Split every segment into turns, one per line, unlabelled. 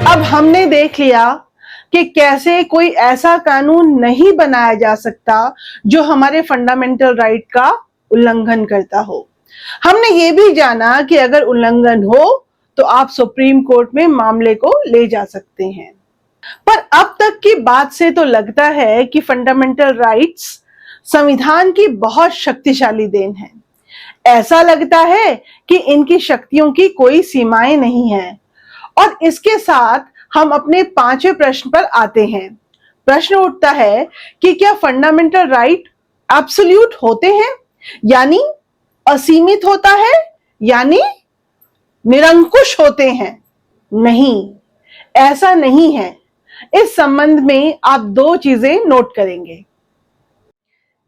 अब हमने देख लिया कि कैसे कोई ऐसा कानून नहीं बनाया जा सकता जो हमारे फंडामेंटल राइट का उल्लंघन करता हो। हमने ये भी जाना कि अगर उल्लंघन हो तो आप सुप्रीम कोर्ट में मामले को ले जा सकते हैं। पर अब तक की बात से तो लगता है कि फंडामेंटल राइट्स संविधान की बहुत शक्तिशाली देन है। ऐसा लगता है कि इनकी शक्तियों की कोई सीमाएं नहीं है। और इसके साथ हम अपने पांचवें प्रश्न पर आते हैं। प्रश्न उठता है कि क्या फंडामेंटल राइट एब्सोल्यूट होते हैं, यानी असीमित होता है, यानी निरंकुश होते हैं? नहीं, ऐसा नहीं है। इस संबंध में आप दो चीजें नोट करेंगे।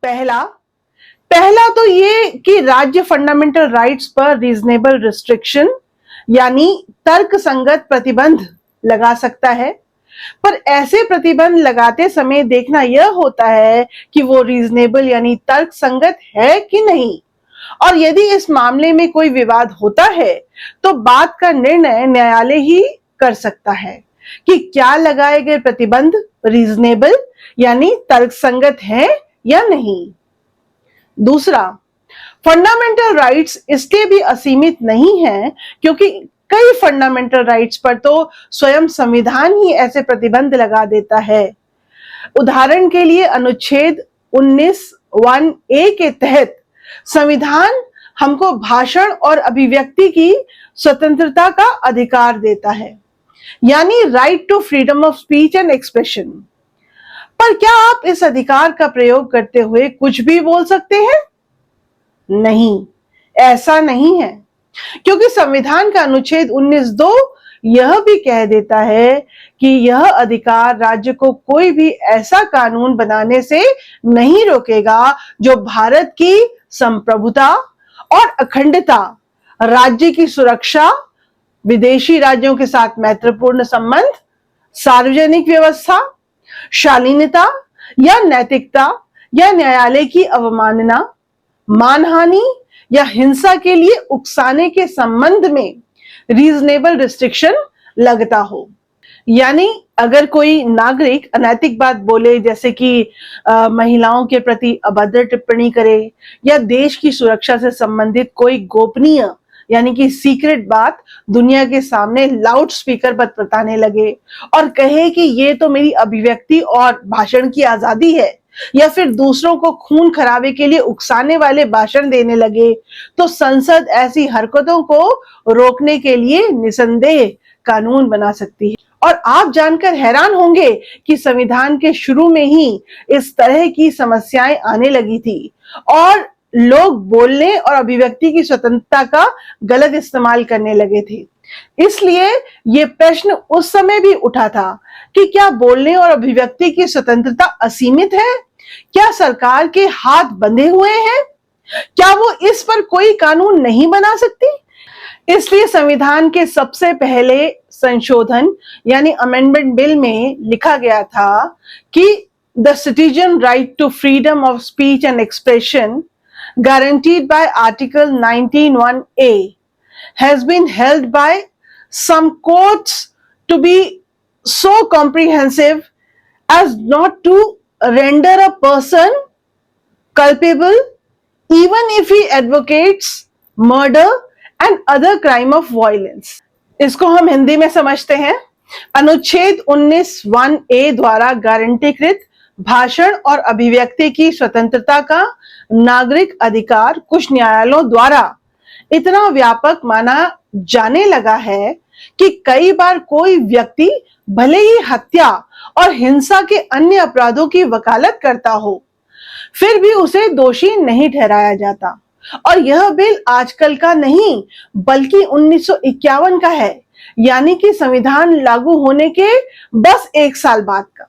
पहला तो ये कि राज्य फंडामेंटल राइट्स पर रीजनेबल रिस्ट्रिक्शन यानी तर्क संगत प्रतिबंध लगा सकता है, पर ऐसे प्रतिबंध लगाते समय देखना यह होता है कि वो रीजनेबल यानी तर्क संगत है कि नहीं। और यदि इस मामले में कोई विवाद होता है तो बात का निर्णय न्यायालय ही कर सकता है कि क्या लगाए गए प्रतिबंध रीजनेबल यानी तर्क संगत है या नहीं। दूसरा, फंडामेंटल राइट्स इसलिए भी असीमित नहीं है क्योंकि कई फंडामेंटल राइट्स पर तो स्वयं संविधान ही ऐसे प्रतिबंध लगा देता है। उदाहरण के लिए अनुच्छेद 19(1)(a) के तहत संविधान हमको भाषण और अभिव्यक्ति की स्वतंत्रता का अधिकार देता है, यानी right to freedom of speech and expression. पर क्या आप इस अधिकार का प्रयोग करते हुए कुछ भी बोल सकते हैं? नहीं, ऐसा नहीं है, क्योंकि संविधान का अनुच्छेद 19(2) यह भी कह देता है कि यह अधिकार राज्य को कोई भी ऐसा कानून बनाने से नहीं रोकेगा जो भारत की संप्रभुता और अखंडता, राज्य की सुरक्षा, विदेशी राज्यों के साथ मैत्रीपूर्ण संबंध, सार्वजनिक व्यवस्था, शालीनता या नैतिकता या न्यायालय की अवमानना, मानहानि या हिंसा के लिए उकसाने के संबंध में रीजनेबल रिस्ट्रिक्शन लगता हो। यानी अगर कोई नागरिक अनैतिक बात बोले, जैसे कि महिलाओं के प्रति अभद्र टिप्पणी करे या देश की सुरक्षा से संबंधित कोई गोपनीय यानी कि सीक्रेट बात दुनिया के सामने लाउड स्पीकर पर बताने लगे और कहे कि ये तो मेरी अभिव्यक्ति और भाषण की आजादी है, या फिर दूसरों को खून खराबे के लिए उकसाने वाले भाषण देने लगे, तो संसद ऐसी हरकतों को रोकने के लिए निसंदेह कानून बना सकती है। और आप जानकर हैरान होंगे कि संविधान के शुरू में ही इस तरह की समस्याएं आने लगी थी और लोग बोलने और अभिव्यक्ति की स्वतंत्रता का गलत इस्तेमाल करने लगे थे। इसलिए ये प्रश्न उस समय भी उठा था कि क्या बोलने और अभिव्यक्ति की स्वतंत्रता असीमित है? क्या सरकार के हाथ बंधे हुए हैं? क्या वो इस पर कोई कानून नहीं बना सकती? इसलिए संविधान के सबसे पहले संशोधन यानी अमेंडमेंट बिल में लिखा गया था कि the citizen right to freedom of speech and expression guaranteed by Article 19(1)(a) has been held by some courts to be so comprehensive as not to render a person culpable even if he advocates murder and other crime of violence। इसको हम हिंदी में समझते हैं। अनुच्छेद 19(1)(a) द्वारा गारंटीकृत भाषण और अभिव्यक्ति की स्वतंत्रता का नागरिक अधिकार कुछ न्यायालयों द्वारा इतना व्यापक माना जाने लगा है कि कई बार कोई व्यक्ति भले ही हत्या और हिंसा के अन्य अपराधों की वकालत करता हो, फिर भी उसे दोषी नहीं ठहराया जाता। और यह बिल आजकल का नहीं बल्कि 1951 का है, यानी कि संविधान लागू होने के बस 1 साल बाद का।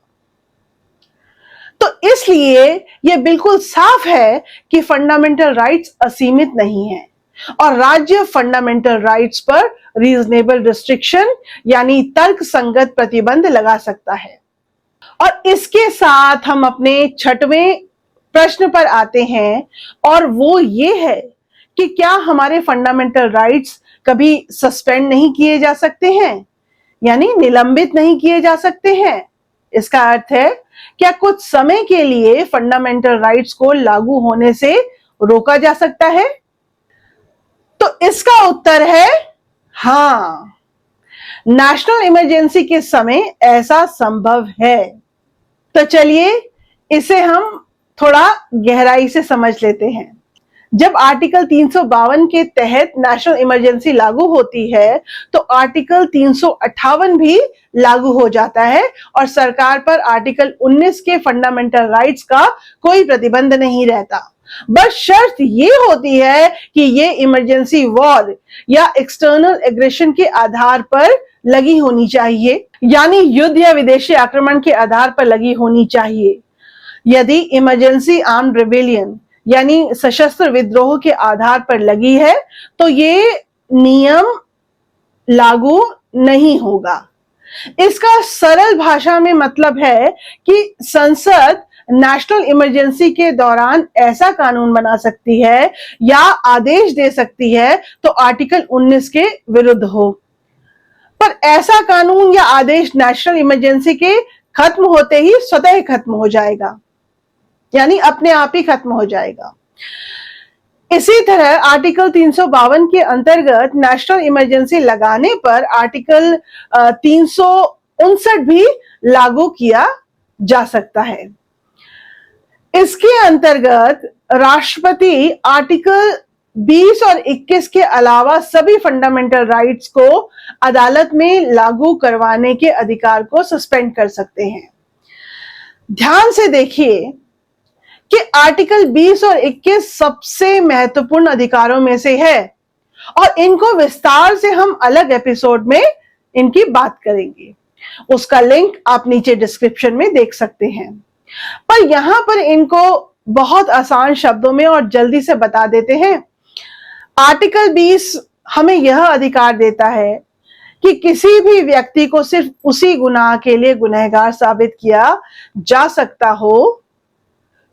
तो इसलिए यह बिल्कुल साफ है कि फंडामेंटल राइट्स असीमित नहीं है और राज्य फंडामेंटल राइट्स पर रीजनेबल रिस्ट्रिक्शन यानी तर्क संगत प्रतिबंध लगा सकता है। और इसके साथ हम अपने 6वें प्रश्न पर आते हैं और वो ये है कि क्या हमारे फंडामेंटल राइट्स कभी सस्पेंड नहीं किए जा सकते हैं? यानी निलंबित नहीं किए जा सकते हैं। इसका अर्थ है क्या कुछ समय के लिए फंडामेंटल राइट्स को लागू होने से रोका जा सकता है? तो इसका उत्तर है हां, नेशनल इमरजेंसी के समय ऐसा संभव है। तो चलिए इसे हम थोड़ा गहराई से समझ लेते हैं। जब आर्टिकल 352 के तहत नेशनल इमरजेंसी लागू होती है तो आर्टिकल 358 भी लागू हो जाता है और सरकार पर आर्टिकल 19 के फंडामेंटल राइट्स का कोई प्रतिबंध नहीं रहता। बस शर्त ये होती है कि ये इमरजेंसी वॉर या एक्सटर्नल एग्रेशन के आधार पर लगी होनी चाहिए, यानी युद्ध या विदेशी आक्रमण के आधार पर लगी होनी चाहिए। यदि इमरजेंसी आर्म्ड रिबेलियन यानी सशस्त्र विद्रोह के आधार पर लगी है तो ये नियम लागू नहीं होगा। इसका सरल भाषा में मतलब है कि संसद नेशनल इमरजेंसी के दौरान ऐसा कानून बना सकती है या आदेश दे सकती है तो आर्टिकल 19 के विरुद्ध हो, पर ऐसा कानून या आदेश नेशनल इमरजेंसी के खत्म होते ही स्वतः खत्म हो जाएगा, यानी अपने आप ही खत्म हो जाएगा। इसी तरह आर्टिकल 352 के अंतर्गत नेशनल इमरजेंसी लगाने पर आर्टिकल 359 भी लागू किया जा सकता है। इसके अंतर्गत राष्ट्रपति आर्टिकल 20 और 21 के अलावा सभी फंडामेंटल राइट्स को अदालत में लागू करवाने के अधिकार को सस्पेंड कर सकते हैं। ध्यान से देखिए कि आर्टिकल 20 और 21 सबसे महत्वपूर्ण अधिकारों में से है और इनको विस्तार से हम अलग एपिसोड में इनकी बात करेंगे। उसका लिंक आप नीचे डिस्क्रिप्शन में देख सकते हैं, पर यहां पर इनको बहुत आसान शब्दों में और जल्दी से बता देते हैं। आर्टिकल 20 हमें यह अधिकार देता है कि किसी भी व्यक्ति को सिर्फ उसी गुनाह के लिए गुनहगार साबित किया जा सकता हो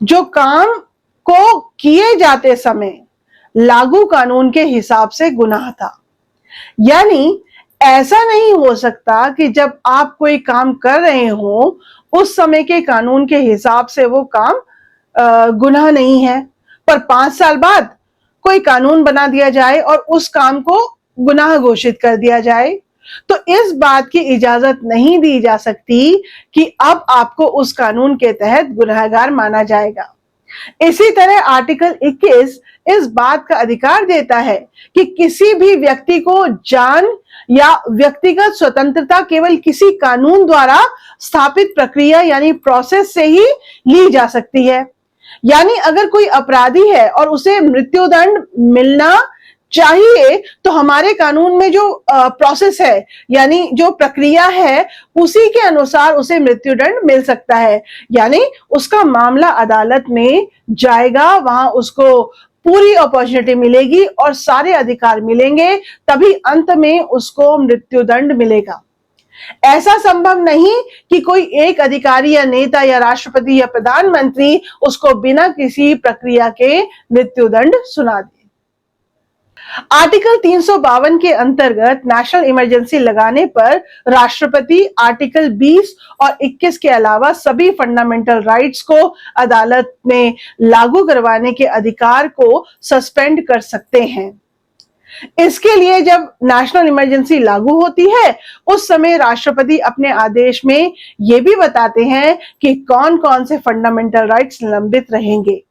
जो काम को किए जाते समय लागू कानून के हिसाब से गुनाह था। यानी ऐसा नहीं हो सकता कि जब आप कोई काम कर रहे हो उस समय के कानून के हिसाब से वो काम गुनाह नहीं है, पर 5 साल बाद कोई कानून बना दिया जाए और उस काम को गुनाह घोषित कर दिया जाए, तो इस बात की इजाजत नहीं दी जा सकती कि अब आपको उस कानून के तहत गुनहगार माना जाएगा। इसी तरह आर्टिकल 21 इस बात का अधिकार देता है कि किसी भी व्यक्ति को जान या व्यक्तिगत स्वतंत्रता केवल किसी कानून द्वारा स्थापित प्रक्रिया यानी प्रोसेस से ही ली जा सकती है। यानी अगर कोई अपराधी है और उसे मृत्युदंड मिलना चाहिए तो हमारे कानून में जो प्रोसेस है यानी जो प्रक्रिया है उसी के अनुसार उसे मृत्युदंड मिल सकता है, यानी उसका मामला अदालत में जाएगा, वहां उसको पूरी अपॉर्चुनिटी मिलेगी और सारे अधिकार मिलेंगे, तभी अंत में उसको मृत्युदंड मिलेगा। ऐसा संभव नहीं कि कोई एक अधिकारी या नेता या राष्ट्रपति या प्रधानमंत्री उसको बिना किसी प्रक्रिया के मृत्युदंड सुना दे। आर्टिकल 352 के अंतर्गत नेशनल इमरजेंसी लगाने पर राष्ट्रपति आर्टिकल 20 और 21 के अलावा सभी फंडामेंटल राइट्स को अदालत में लागू करवाने के अधिकार को सस्पेंड कर सकते हैं। इसके लिए जब नेशनल इमरजेंसी लागू होती है उस समय राष्ट्रपति अपने आदेश में यह भी बताते हैं कि कौन कौन से फंडामेंटल राइट्स निलंबित रहेंगे।